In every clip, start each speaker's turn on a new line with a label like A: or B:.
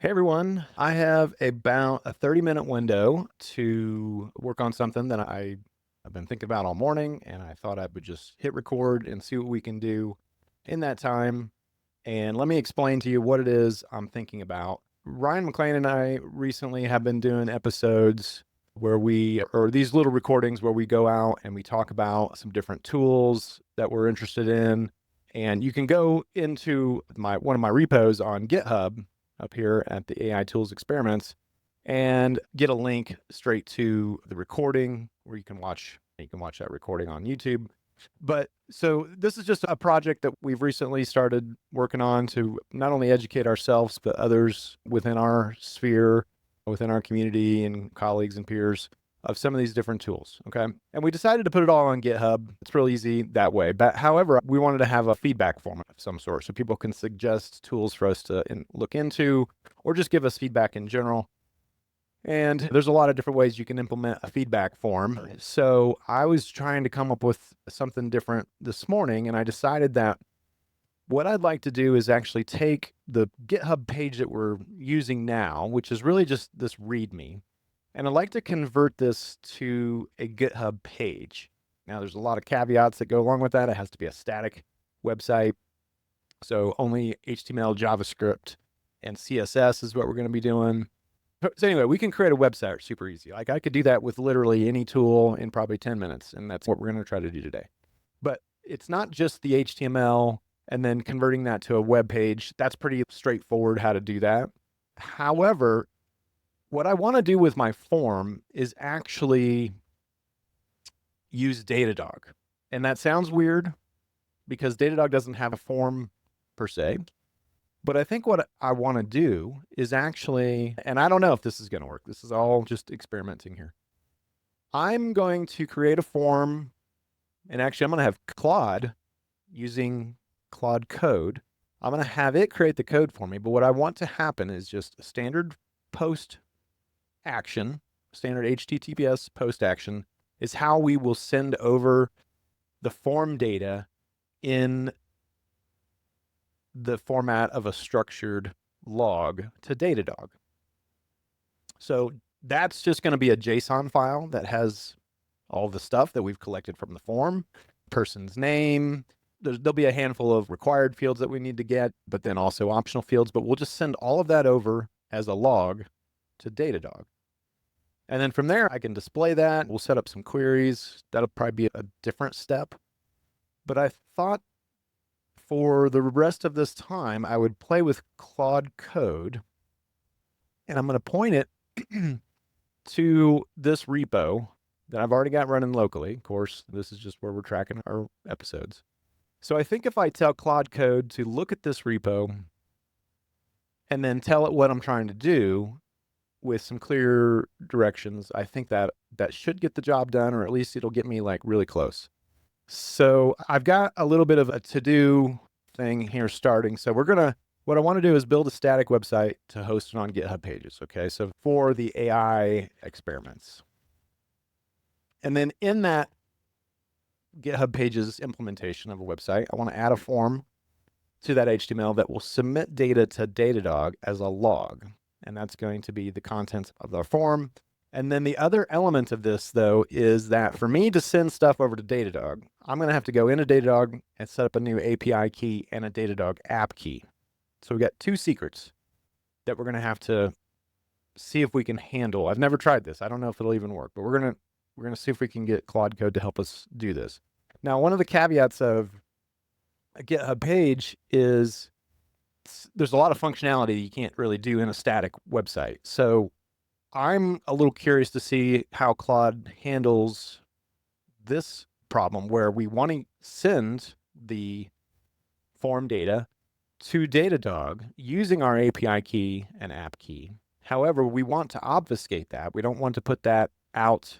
A: Hey everyone, I have about a 30-minute window to work on something that I've been thinking about all morning, and I thought I would just hit record and see what we can do in that time. And let me explain to you what it is I'm thinking about. Ryan McLean and I recently have been doing episodes or these little recordings where we go out and we talk about some different tools that we're interested in. And you can go into one of my repos on GitHub up here at the AI Tools Experiments and get a link straight to the recording where you can watch that recording on YouTube. But so this is just a project that we've recently started working on to not only educate ourselves, but others within our sphere, within our community and colleagues and peers of some of these different tools. Okay. And we decided to put it all on GitHub. It's real easy that way. But however, we wanted to have a feedback form of some sort so people can suggest tools for us to look into or just give us feedback in general. And there's a lot of different ways you can implement a feedback form. So I was trying to come up with something different this morning, and I decided that what I'd like to do is actually take the GitHub page that we're using now, which is really just this README, and I'd like to convert this to a GitHub page. Now, there's a lot of caveats that go along with that. It has to be a static website. So only HTML, JavaScript, and CSS is what we're going to be doing. So anyway, we can create a website super easy. Like I could do that with literally any tool in probably 10 minutes. And that's what we're going to try to do today. But it's not just the HTML and then converting that to a web page. That's pretty straightforward how to do that. However, what I want to do with my form is actually use Datadog. And that sounds weird because Datadog doesn't have a form per se. But I think what I want to do is actually, and I don't know if this is going to work. This is all just experimenting here. I'm going to create a form, and actually I'm going to have Claude using Claude Code. I'm going to have it create the code for me. But what I want to happen is just a standard post action, standard HTTPS post action is how we will send over the form data in the format of a structured log to Datadog. So that's just going to be a JSON file that has all the stuff that we've collected from the form, person's name. There'll be a handful of required fields that we need to get, but then also optional fields. But we'll just send all of that over as a log to Datadog. And then from there, I can display that. We'll set up some queries. That'll probably be a different step. But I thought for the rest of this time, I would play with Claude Code, and I'm going to point it to this repo that I've already got running locally. Of course, this is just where we're tracking our episodes. So I think if I tell Claude Code to look at this repo and then tell it what I'm trying to do with some clear directions, I think that should get the job done, or at least it'll get me like really close. So I've got a little bit of a to-do thing here starting. So what I want to do is build a static website to host it on GitHub Pages. Okay. So for the AI experiments. And then in that GitHub Pages implementation of a website, I want to add a form to that HTML that will submit data to Datadog as a log. And that's going to be the contents of the form. And then the other element of this, though, is that for me to send stuff over to Datadog, I'm going to have to go into Datadog and set up a new API key and a Datadog app key. So we've got two secrets that we're going to have to see if we can handle. I've never tried this. I don't know if it'll even work, but we're going to see if we can get Claude Code to help us do this. Now, one of the caveats of a GitHub page is there's a lot of functionality you can't really do in a static website. So I'm a little curious to see how Claude handles this problem where we want to send the form data to Datadog using our API key and app key. However, we want to obfuscate that. We don't want to put that out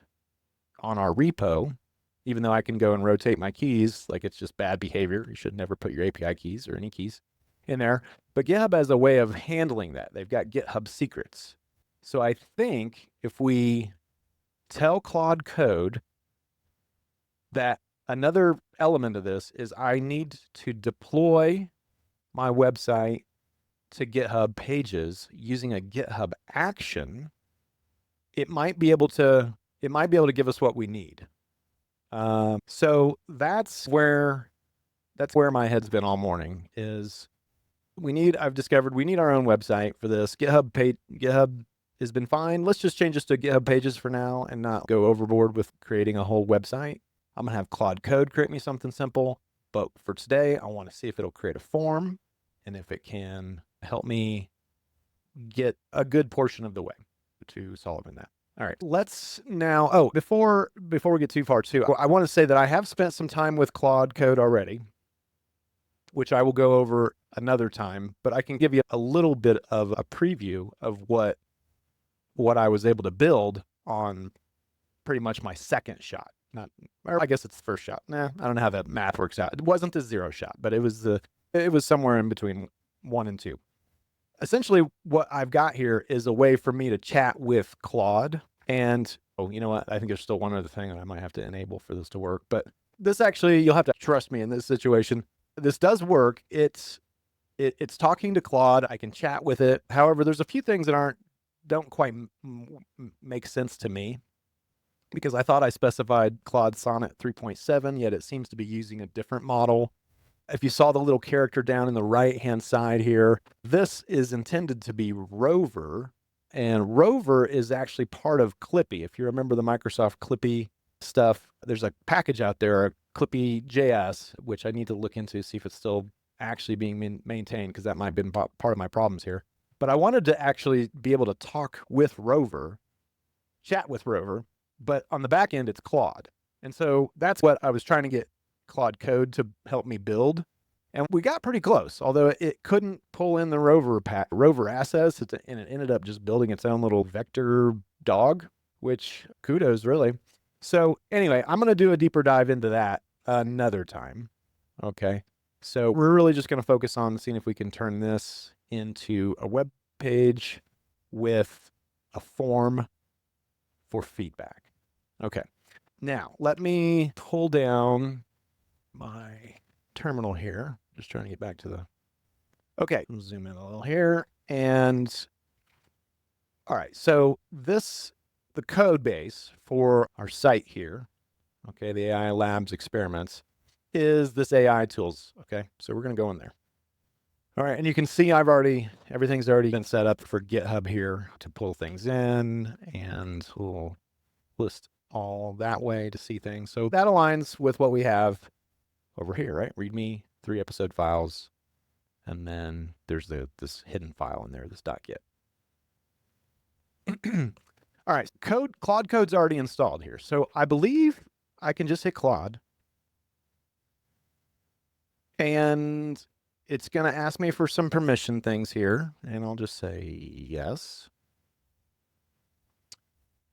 A: on our repo, even though I can go and rotate my keys like it's just bad behavior. You should never put your API keys or any keys in there. But GitHub has a way of handling that. They've got GitHub secrets. So I think if we tell Claude Code that another element of this is I need to deploy my website to GitHub Pages using a GitHub action, it might be able to give us what we need. So that's where my head's been all morning. Is I've discovered we need our own website for this. GitHub has been fine. Let's just change this to GitHub Pages for now and not go overboard with creating a whole website. I'm gonna have Claude Code create me something simple, but for today, I want to see if it'll create a form and if it can help me get a good portion of the way to solving that. All right, let's now, before we get too far too, I want to say that I have spent some time with Claude Code already, which I will go over another time, but I can give you a little bit of a preview of what I was able to build on pretty much my second shot. Or I guess it's the first shot. I don't know how that math works out. It wasn't the 0 shot, but it was somewhere in between 1 and 2. Essentially, what I've got here is a way for me to chat with Claude. And you know what? I think there's still one other thing that I might have to enable for this to work. But this actually, you'll have to trust me in this situation. This does work. It's talking to Claude. I can chat with it. However, there's a few things that don't quite make sense to me, because I thought I specified Claude Sonnet 3.7, yet it seems to be using a different model. If you saw the little character down in the right-hand side here, this is intended to be Rover, and Rover is actually part of Clippy. If you remember the Microsoft Clippy stuff, there's a package out there, Clippy.js, which I need to look into, see if it's still actually being maintained, because that might have been part of my problems here. But I wanted to actually be able to talk with Rover, chat with Rover, but on the back end, it's Claude. And so that's what I was trying to get Claude Code to help me build. And we got pretty close, although it couldn't pull in the Rover assets, and it ended up just building its own little vector dog, which kudos, really. So anyway, I'm going to do a deeper dive into that another time. Okay. So we're really just going to focus on seeing if we can turn this into a web page with a form for feedback. Okay. Now let me pull down my terminal here. Just trying to get back to the, okay, zoom in a little here. And all right, so the code base for our site here, okay, the AI Labs experiments, is this AI tools. Okay, so we're going to go in there. All right, and you can see everything's already been set up for GitHub here to pull things in, and we'll list all that way to see things. So that aligns with what we have over here, right? README, 3 episode files, and then there's this hidden file in there, this .git. All right, Claude Code's already installed here. So I believe I can just hit Claude, and it's going to ask me for some permission things here, and I'll just say yes.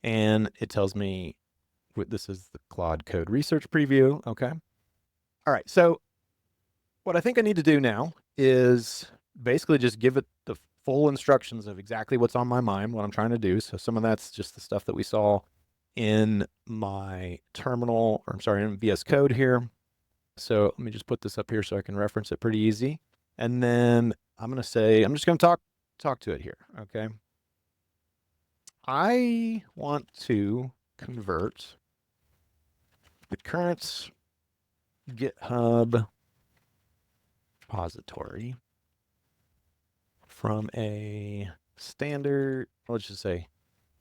A: And it tells me this is the Claude Code Research Preview. Okay. All right. So what I think I need to do now is basically just give it the full instructions of exactly what's on my mind, what I'm trying to do. So some of that's just the stuff that we saw in my terminal, or I'm sorry, in VS Code here. So let me just put this up here so I can reference it pretty easy. And then I'm going to say, I'm just going to talk to it here. Okay. I want to convert the current GitHub repository from a standard, let's just say,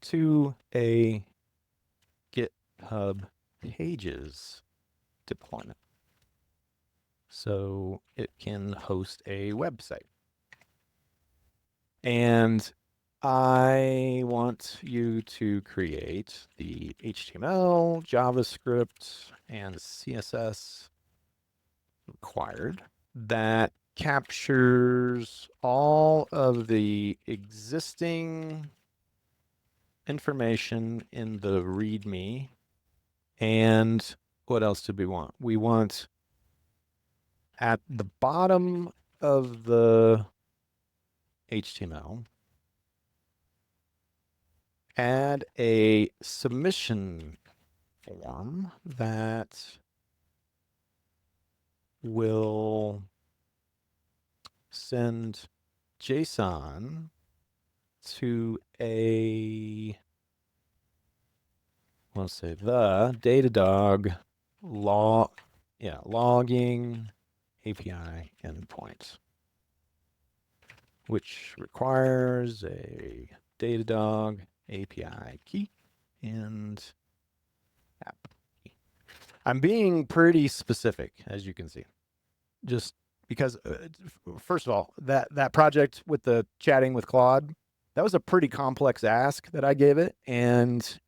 A: to a GitHub Pages deployment, so it can host a website. And I want you to create the HTML, JavaScript, and CSS required that captures all of the existing information in the README. And what else do we want? We want at the bottom of the HTML, add a submission form that will send JSON to a, let's say the Datadog logging API endpoint, which requires a Datadog API key and app key. I'm being pretty specific, as you can see, just because, first of all, that project with the chatting with Claude, that was a pretty complex ask that I gave it, and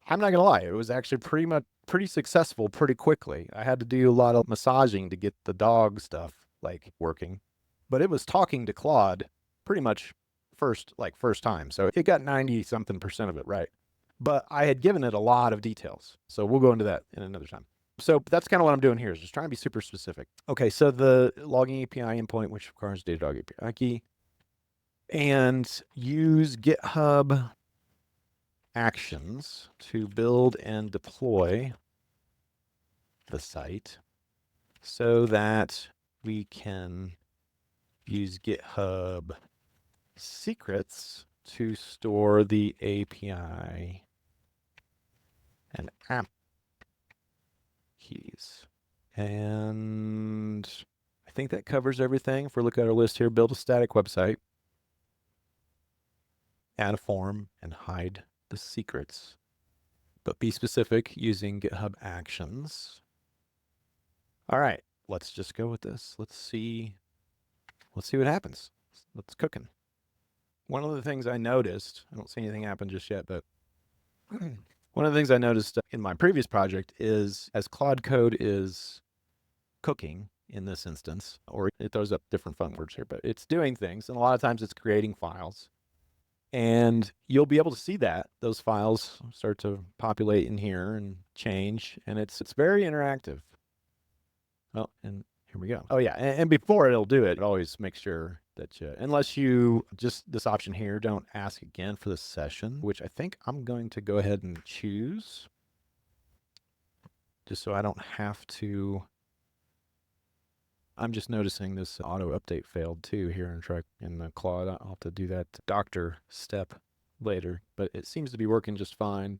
A: I'm not gonna lie, it was actually pretty successful pretty quickly. I had to do a lot of massaging to get the dog stuff like working, but it was talking to Claude pretty much first time. So it got 90-something% of it right. But I had given it a lot of details. So we'll go into that in another time. So that's kind of what I'm doing here, is just trying to be super specific. Okay, so the logging API endpoint, which requires Datadog API key, and use GitHub Actions to build and deploy the site so that we can use GitHub secrets to store the API and app keys. And I think that covers everything. If we look at our list here, build a static website, add a form, and hide the secrets. But be specific using GitHub Actions. All right, let's just go with this. Let's see what happens. Let's cooking. One of the things I noticed, I don't see anything happen just yet, but one of the things I noticed in my previous project is as Claude Code is cooking in this instance, or it throws up different fun words here, but it's doing things, and a lot of times it's creating files. And you'll be able to see that those files start to populate in here and change, and it's very interactive. Oh, and here we go. Oh yeah, and before it'll do it, always make sure that unless you just this option here, don't ask again for the session, which I think I'm going to go ahead and choose, just so I don't have to. I'm just noticing this auto update failed too here in the Claude. I'll have to do that doctor step later, but it seems to be working just fine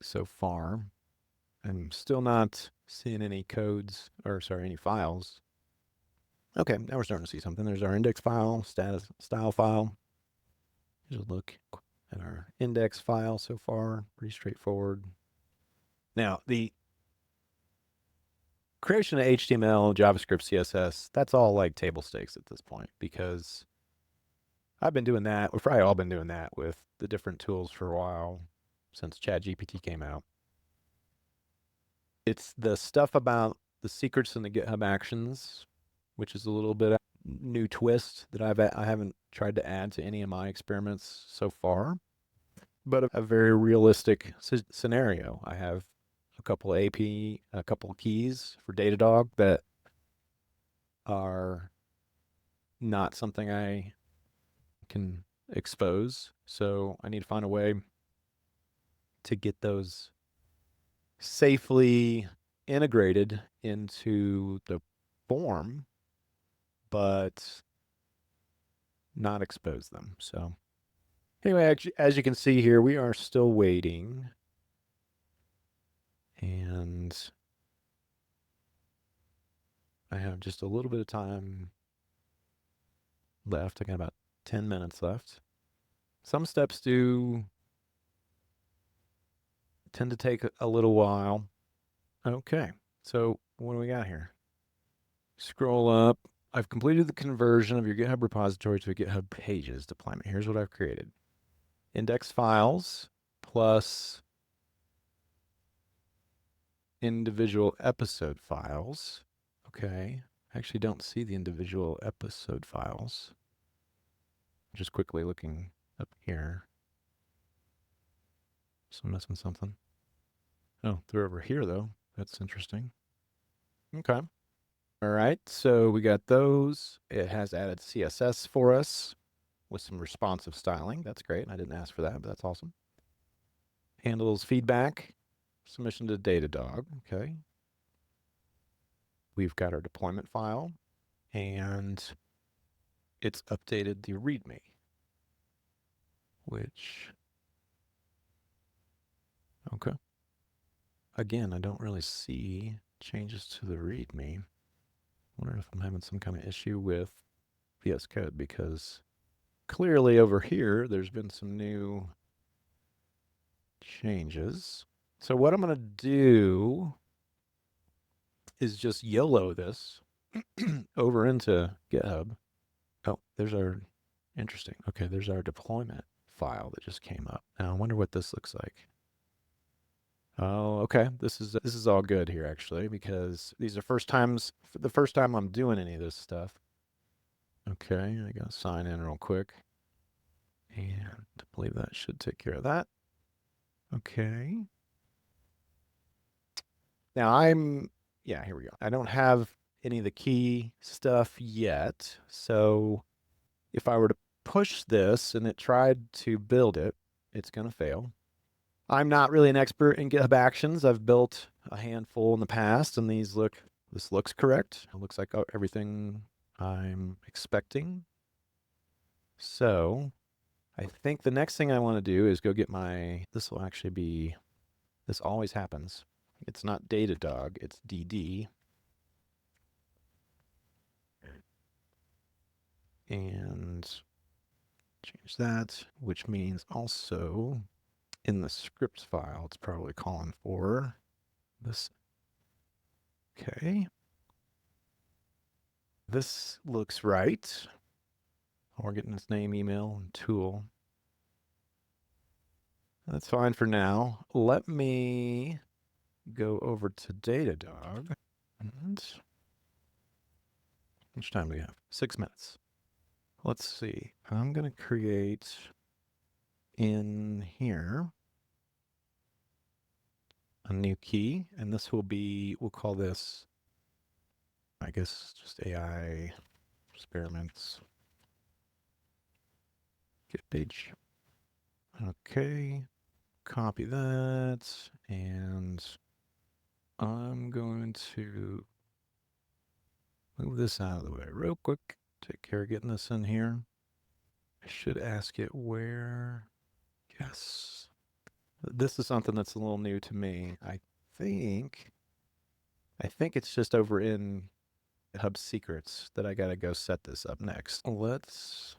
A: so far. I'm still not seeing any codes, or sorry, any files. Okay, now we're starting to see something. There's our index file, style file. Here's a look at our index file so far. Pretty straightforward. Now, the creation of HTML, JavaScript, CSS, that's all like table stakes at this point, because I've been doing that. We've probably all been doing that with the different tools for a while since ChatGPT came out. It's the stuff about the secrets in the GitHub Actions, which is a little bit of new twist that I haven't tried to add to any of my experiments so far, but a very realistic scenario. I have a couple keys for Datadog that are not something I can expose, so I need to find a way to get those safely integrated into the form, but not expose them. So anyway, as you can see here, we are still waiting, and I have just a little bit of time left. I got about 10 minutes left. Some steps do tend to take a little while. Okay, so what do we got here? Scroll up. I've completed the conversion of your GitHub repository to a GitHub Pages deployment. Here's what I've created. Index files plus individual episode files. Okay, I actually don't see the individual episode files. Just quickly looking up here. So I'm missing something. Oh, they're over here though. That's interesting. Okay. All right, so we got those. It has added CSS for us with some responsive styling. That's great. I didn't ask for that, but that's awesome. Handles feedback, submission to Datadog. Okay. We've got our deployment file, and it's updated the README, which, okay. Again, I don't really see changes to the README. I wonder if I'm having some kind of issue with VS Code, because clearly over here, there's been some new changes. So what I'm going to do is just YOLO this over into GitHub. Oh, there's our, interesting. Okay, there's our deployment file that just came up. Now I wonder what this looks like. Oh, okay. This is all good here actually, because these are the first time I'm doing any of this stuff. Okay, I gotta sign in real quick. And I believe that should take care of that. Okay. Now yeah, here we go. I don't have any of the key stuff yet. So if I were to push this and it tried to build it, it's going to fail. I'm not really an expert in GitHub Actions. I've built a handful in the past, and this looks correct. It looks like everything I'm expecting. So I think the next thing I want to do is go get this will actually be, this always happens. It's not Datadog, it's DD. And change that, which means also in the scripts file, it's probably calling for this. Okay. This looks right. We're getting this name, email, and tool. That's fine for now. Let me go over to Datadog. And how much time do we have? 6 minutes. Let's see. I'm going to create in here a new key, and this will be, we'll call this, I guess, just AI experiments. Get page. Okay. Copy that, and I'm going to move this out of the way real quick. Take care of getting this in here. I should ask it where. Yes. This is something that's a little new to me. I think it's just over in GitHub Secrets that I gotta go set this up next. Let's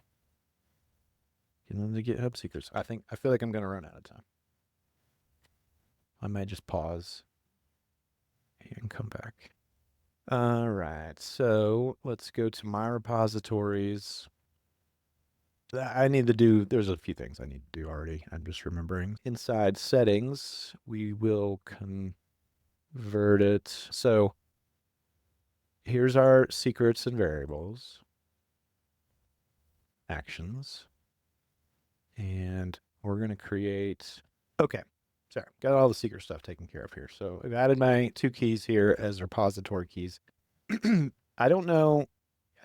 A: get into GitHub Secrets. I feel like I'm gonna run out of time. I might just pause and come back. All right, so let's go to my repositories. There's a few things I need to do already. I'm just remembering. Inside settings, we will convert it. So here's our secrets and variables, actions, and we're going to create, okay, sorry, got all the secret stuff taken care of here. So I've added my 2 keys here as repository keys. I don't know.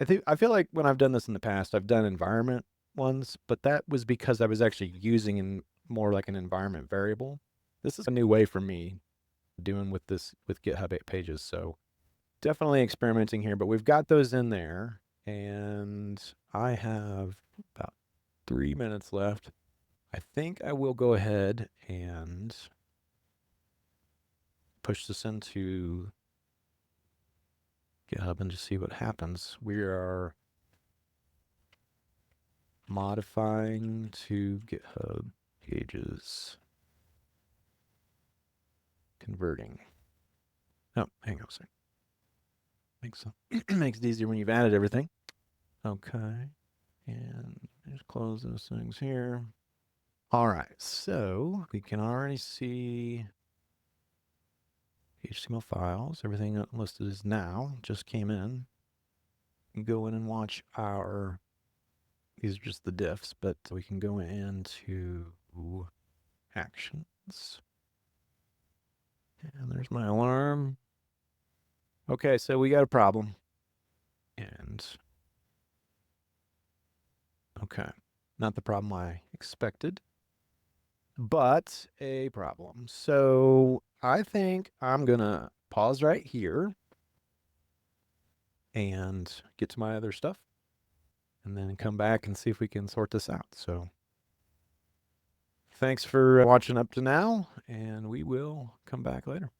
A: I feel like when I've done this in the past, I've done environment ones, but that was because I was actually using more like an environment variable. This is a new way for me doing with GitHub Pages. So definitely experimenting here, but we've got those in there, and I have about 3 minutes left. I think I will go ahead and push this into GitHub and just see what happens. We are modifying to GitHub Pages, converting. Oh, hang on a second. Makes it easier when you've added everything. Okay, and just close those things here. All right, so we can already see HTML files. Everything listed is now, just came in. Go in and watch these are just the diffs, but we can go into actions. And there's my alarm. Okay, so we got a problem. And, okay, not the problem I expected, but a problem. So I think I'm gonna pause right here and get to my other stuff. and then come back and see if we can sort this out. So thanks for watching up to now, and we will come back later.